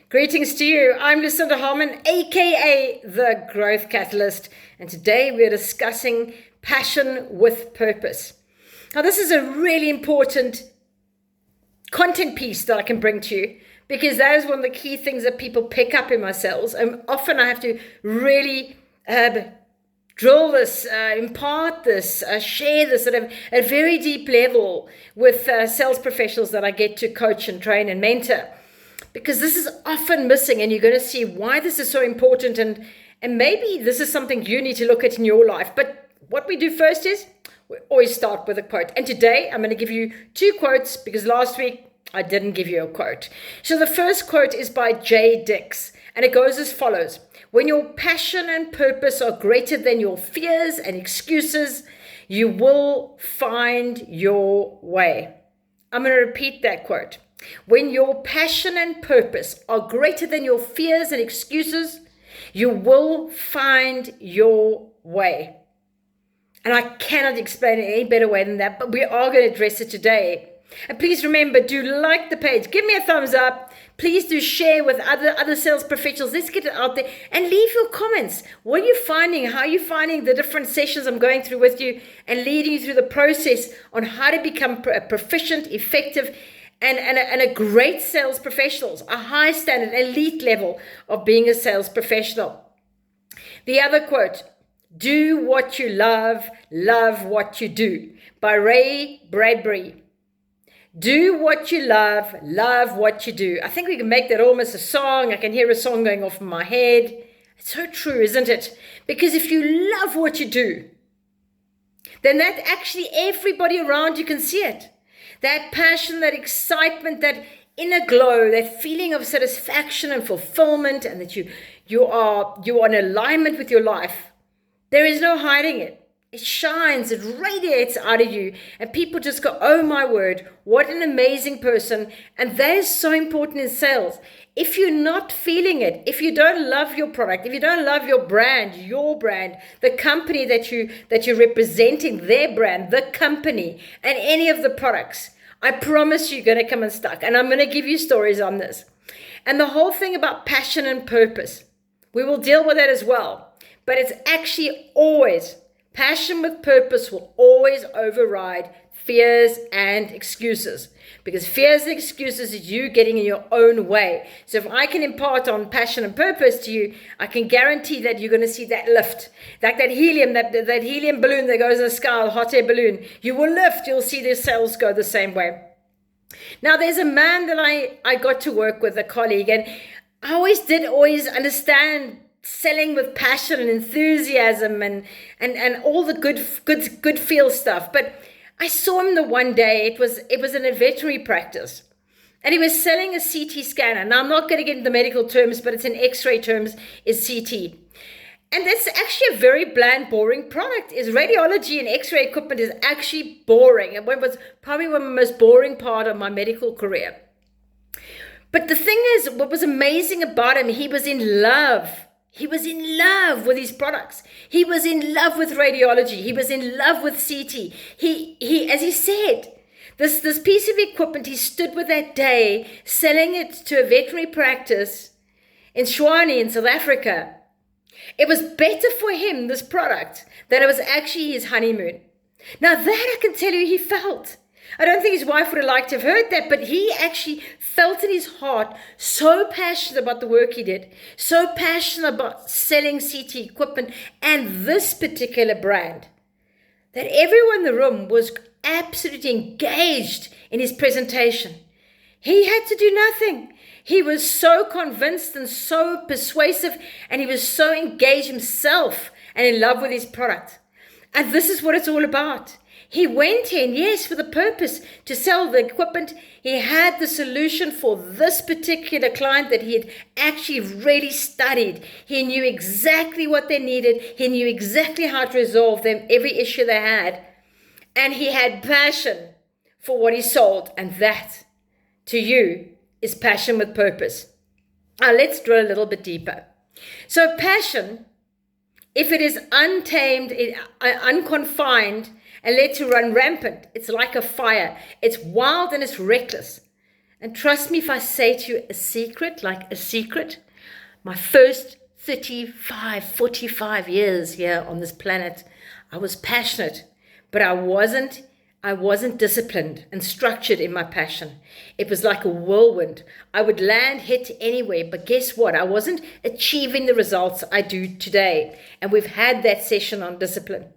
Greetings to you. I'm Lucinda Harmon, aka The Growth Catalyst, and today we're discussing passion with purpose. Now, this is a really important content piece that I can bring to you because that is one of the key things that people pick up in my sales. And often I have to really drill this, impart this, share this at a very deep level with sales professionals that I get to coach and train and mentor. Because this is often missing, and you're going to see why this is so important, and maybe this is something you need to look at in your life. But what we do first is we always start with a quote. And today I'm going to give you two quotes because last week I didn't give you a quote. So the first quote is by J. Dix, and it goes as follows. When your passion and purpose are greater than your fears and excuses, you will find your way. I'm going to repeat that quote. When your passion and purpose are greater than your fears and excuses, you will find your way. And I cannot explain it any better way than that, but we are going to address it today. And please remember, do like the page. Give me a thumbs up. Please do share with other sales professionals. Let's get it out there and leave your comments. What are you finding? How are you finding the different sessions I'm going through with you and leading you through the process on how to become proficient, effective, and a great sales professionals, a high standard, elite level of being a sales professional. The other quote, do what you love what you do, by Ray Bradbury. Do what you love what you do. I think we can make that almost a song. I can hear a song going off in my head. It's so true, isn't it? Because if you love what you do, then that actually everybody around you can see it. That passion, that excitement, that inner glow, that feeling of satisfaction and fulfillment, and that you are in alignment with your life. There is no hiding it. It shines, it radiates out of you, and people just go, oh my word, what an amazing person. And that is so important in sales. If you're not feeling it, if you don't love your product, if you don't love your brand, the company that you're representing, their brand, the company, and any of the products, I promise you're going to come unstuck. And I'm going to give you stories on this. And the whole thing about passion and purpose, we will deal with that as well. But it's actually always, passion with purpose will always override fears and excuses. Because fears and excuses is you getting in your own way. So if I can impart on passion and purpose to you, I can guarantee that you're going to see that lift. Like that helium, that helium balloon that goes in the sky, the hot air balloon. You will lift. You'll see their sales go the same way. Now, there's a man that I got to work with, a colleague, and I always understand selling with passion and enthusiasm and all the good feel stuff. But I saw him the one day, it was in a veterinary practice, and he was selling a CT scanner. Now, I'm not going to get into the medical terms, but it's in X-ray terms, is CT. And that's actually a very bland, boring product. Is radiology and X-ray equipment is actually boring. It was probably one of the most boring part of my medical career. But the thing is, what was amazing about him, he was in love. He was in love with his products. He was in love with radiology. He was in love with CT. He, as he said, this piece of equipment, he stood with that day, selling it to a veterinary practice in Tshwane in South Africa. It was better for him, this product, that it was actually his honeymoon. Now that I can tell you he felt. I don't think his wife would have liked to have heard that, but he actually felt in his heart so passionate about the work he did, so passionate about selling CT equipment and this particular brand, that everyone in the room was absolutely engaged in his presentation. He had to do nothing. He was so convinced and so persuasive, and he was so engaged himself and in love with his product. And this is what it's all about. He went in, yes, with a purpose to sell the equipment. He had the solution for this particular client that he had actually really studied. He knew exactly what they needed. He knew exactly how to resolve them, every issue they had. And he had passion for what he sold. And that, to you, is passion with purpose. Now, let's drill a little bit deeper. So passion, if it is untamed, unconfined, and let to run rampant, it's like a fire. It's wild and it's reckless. And trust me if I say to you a secret, like a secret, my first 35, 45 years here on this planet, I was passionate, but I wasn't disciplined and structured in my passion. It was like a whirlwind. I would land, hit anywhere, but guess what? I wasn't achieving the results I do today. And we've had that session on discipline.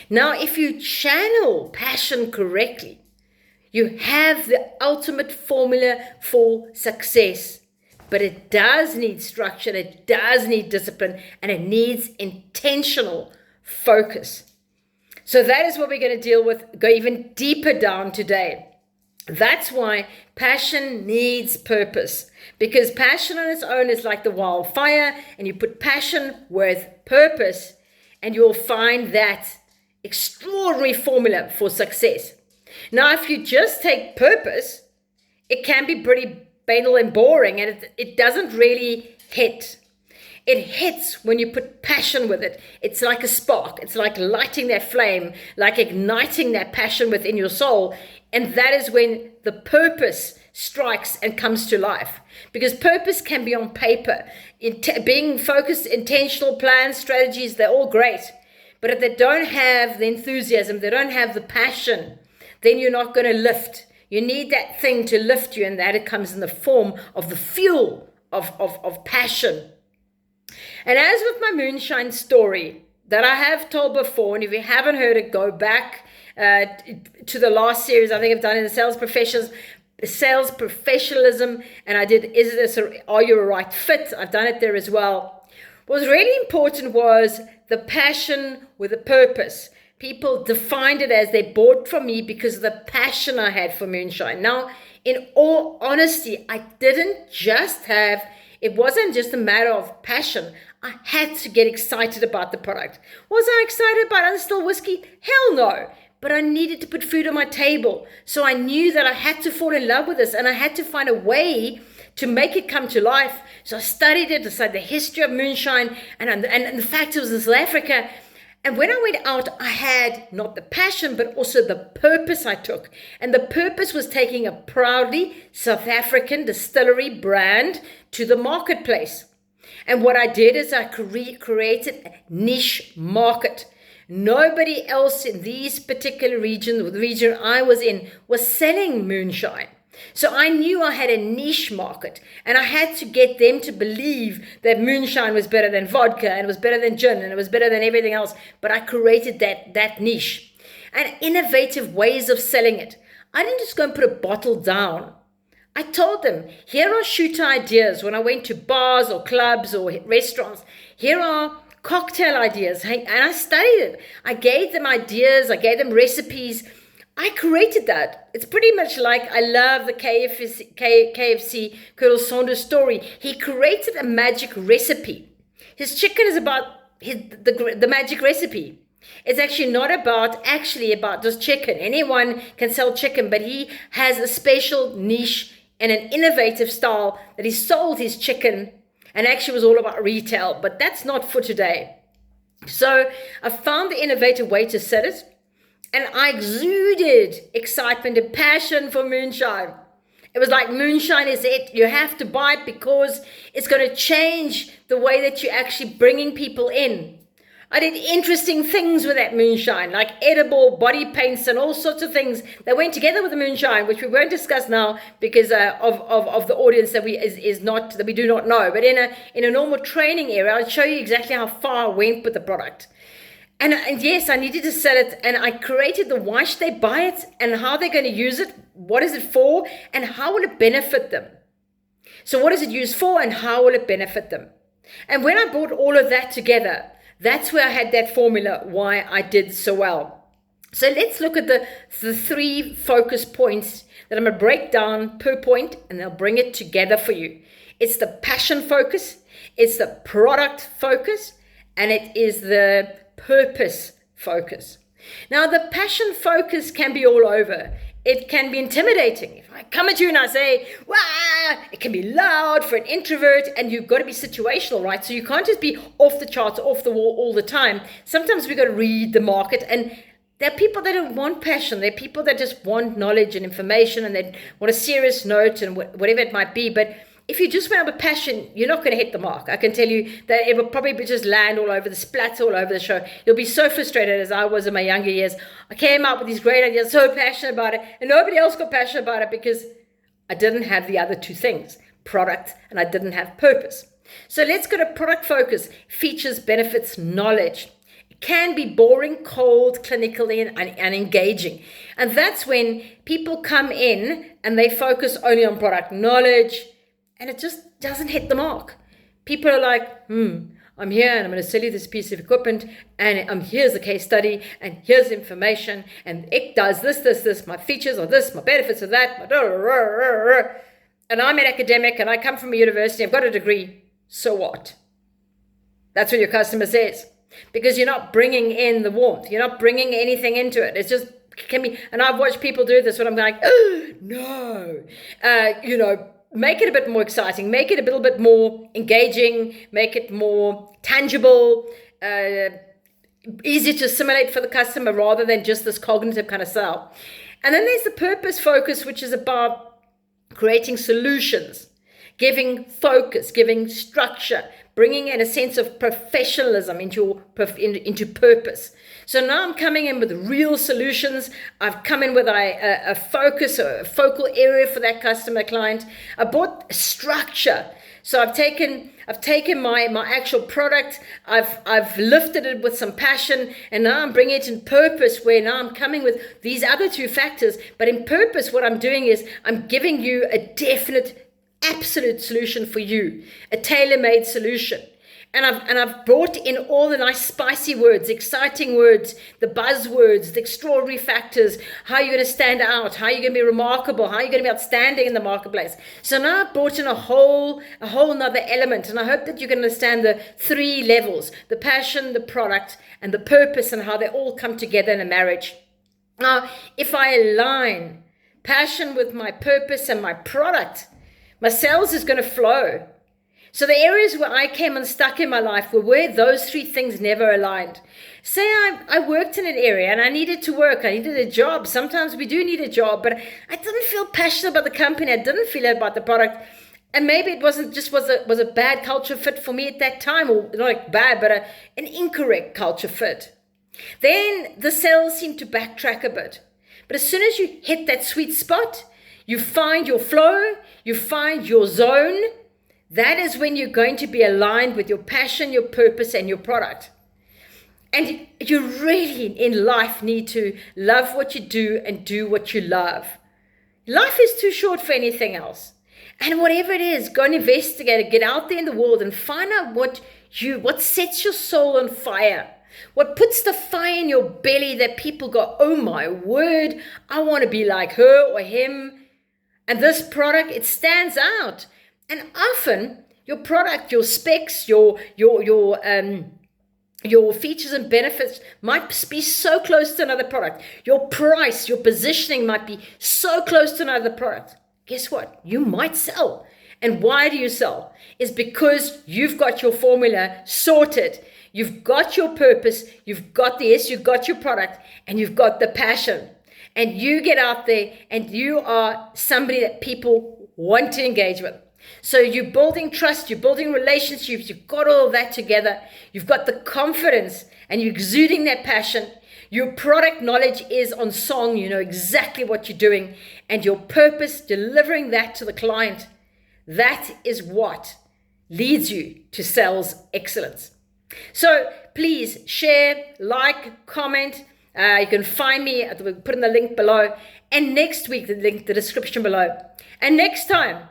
Now, if you channel passion correctly, you have the ultimate formula for success. But it does need structure, it does need discipline, and it needs intentional focus. So that is what we're going to deal with, go even deeper down today. That's why passion needs purpose, because passion on its own is like the wildfire, and you put passion with purpose, and you'll find that extraordinary formula for success. Now, if you just take purpose, it can be pretty banal and boring, and it doesn't really hit. It hits when you put passion with it. It's like a spark. It's like lighting that flame, like igniting that passion within your soul. And that is when the purpose strikes and comes to life. Because purpose can be on paper. Being focused, intentional plans, strategies, they're all great. But if they don't have the enthusiasm, they don't have the passion, then you're not going to lift. You need that thing to lift you, and that it comes in the form of the fuel of passion. And as with my moonshine story that I have told before, and if you haven't heard it, go back to the last series I think I've done in the sales professionalism, and I did Are You a Right Fit? I've done it there as well. What was really important was the passion with a purpose. People defined it as they bought from me because of the passion I had for moonshine. Now, in all honesty, it wasn't just a matter of passion. I had to get excited about the product. Was I excited about Unstilled Whiskey? Hell no. But I needed to put food on my table. So I knew that I had to fall in love with this, and I had to find a way to make it come to life. So I studied it, I studied the history of moonshine, and the fact it was in South Africa. And when I went out, I had not the passion, but also the purpose I took. And the purpose was taking a proudly South African distillery brand to the marketplace. And what I did is I created a niche market. Nobody else in these particular regions, the region I was in, was selling moonshine. So I knew I had a niche market, and I had to get them to believe that moonshine was better than vodka, and it was better than gin, and it was better than everything else. But I created that niche and innovative ways of selling it. I didn't just go and put a bottle down. I told them, here are shooter ideas when I went to bars or clubs or restaurants. Here are cocktail ideas. And I studied it. I gave them ideas. I gave them recipes. I created that. It's pretty much like I love the KFC Colonel Sanders story. He created a magic recipe. His chicken is about the magic recipe. It's actually not about just chicken. Anyone can sell chicken, but he has a special niche and an innovative style that he sold his chicken, and actually was all about retail. But that's not for today. So I found the innovative way to sell it. And I exuded excitement and passion for moonshine. It was like, moonshine is it. You have to buy it because it's going to change the way that you're actually bringing people in. I did interesting things with that moonshine, like edible body paints and all sorts of things that went together with the moonshine, which we won't discuss now because of the audience that we do not know. But in a normal training area, I'll show you exactly how far I went with the product. And yes, I needed to sell it, and I created the why should they buy it, and how they're going to use it, what is it for, and how will it benefit them. So what is it used for, and how will it benefit them? And when I brought all of that together, that's where I had that formula why I did so well. So let's look at the 3 focus points that I'm going to break down per point, and they'll bring it together for you. It's the passion focus, it's the product focus, and it is the purpose focus. Now, the passion focus can be all over. It can be intimidating. If I come at you and I say, wah, it can be loud for an introvert, and you've got to be situational, right? So you can't just be off the charts, off the wall all the time. Sometimes we've got to read the market, and There are people that don't want passion. There are people that just want knowledge and information, and they want a serious note and whatever it might be. But if you just went out with passion, you're not going to hit the mark. I can tell you that it will probably just land all over the splatter, all over the show. You'll be so frustrated, as I was in my younger years. I came out with these great ideas, so passionate about it, and nobody else got passionate about it because I didn't have the other two things, product, and I didn't have purpose. So let's go to product focus, features, benefits, knowledge. Can be boring, cold, clinically, and engaging. And that's when people come in and they focus only on product knowledge, and it just doesn't hit the mark. People are like, I'm here and I'm going to sell you this piece of equipment, and here's a case study, and here's information, and it does this, my features are this, my benefits are that, and I'm an academic and I come from a university, I've got a degree, so what? That's what your customer says. Because you're not bringing in the warmth. You're not bringing anything into it. It's just, can be, and I've watched people do this when I'm like, oh, no. Make it a bit more exciting. Make it a little bit more engaging. Make it more tangible. Easier to assimilate for the customer rather than just this cognitive kind of sell. And then there's the purpose focus, which is about creating solutions, giving focus, giving structure, bringing in a sense of professionalism into purpose. So now I'm coming in with real solutions. I've come in with a focus, a focal area for that customer client. I brought structure. So I've taken my actual product, I've lifted it with some passion, and now I'm bringing it in purpose, where now I'm coming with these other two factors. But in purpose, what I'm doing is I'm giving you a definite, absolute solution for you, a tailor-made solution. And I've brought in all the nice spicy words, exciting words, the buzzwords, the extraordinary factors, how you're going to stand out, how you're going to be remarkable, how you're going to be outstanding in the marketplace. So now I've brought in a whole nother element, and I hope that you can understand the three levels: the passion, the product, and the purpose, and how they all come together in a marriage. Now, if I align passion with my purpose and my product, my sales is going to flow. So the areas where I came unstuck in my life were where those three things never aligned. Say I worked in an area and I needed to work. I needed a job. Sometimes we do need a job, but I didn't feel passionate about the company. I didn't feel about the product. And maybe it wasn't just was a bad culture fit for me at that time, or not like bad, but an incorrect culture fit. Then the sales seemed to backtrack a bit. But as soon as you hit that sweet spot, you find your flow, you find your zone. That is when you're going to be aligned with your passion, your purpose, and your product. And you really, in life, need to love what you do and do what you love. Life is too short for anything else. And whatever it is, go and investigate it. Get out there in the world and find out what sets your soul on fire. What puts the fire in your belly that people go, oh my word, I want to be like her or him. And this product, it stands out. And often your product, your specs, your features and benefits might be so close to another product. Your price, your positioning might be so close to another product. Guess what? You might sell. And why do you sell? It's because you've got your formula sorted. You've got your purpose, you've got the S, you've got your product, and you've got the passion. And you get out there and you are somebody that people want to engage with. So you're building trust, you're building relationships, you've got all of that together. You've got the confidence and you're exuding that passion. Your product knowledge is on song. You know exactly what you're doing, and your purpose, delivering that to the client. That is what leads you to sales excellence. So please share, like, comment. You can find me, we'll put in the link below. And next week, the description below. And next time,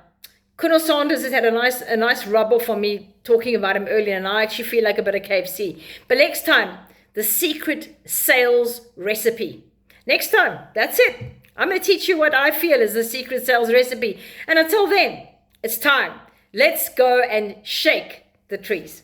Colonel Sanders has had a nice rubble for me talking about him earlier, and I actually feel like a bit of KFC. But next time, the secret sales recipe. Next time, that's it. I'm going to teach you what I feel is the secret sales recipe. And until then, it's time. Let's go and shake the trees.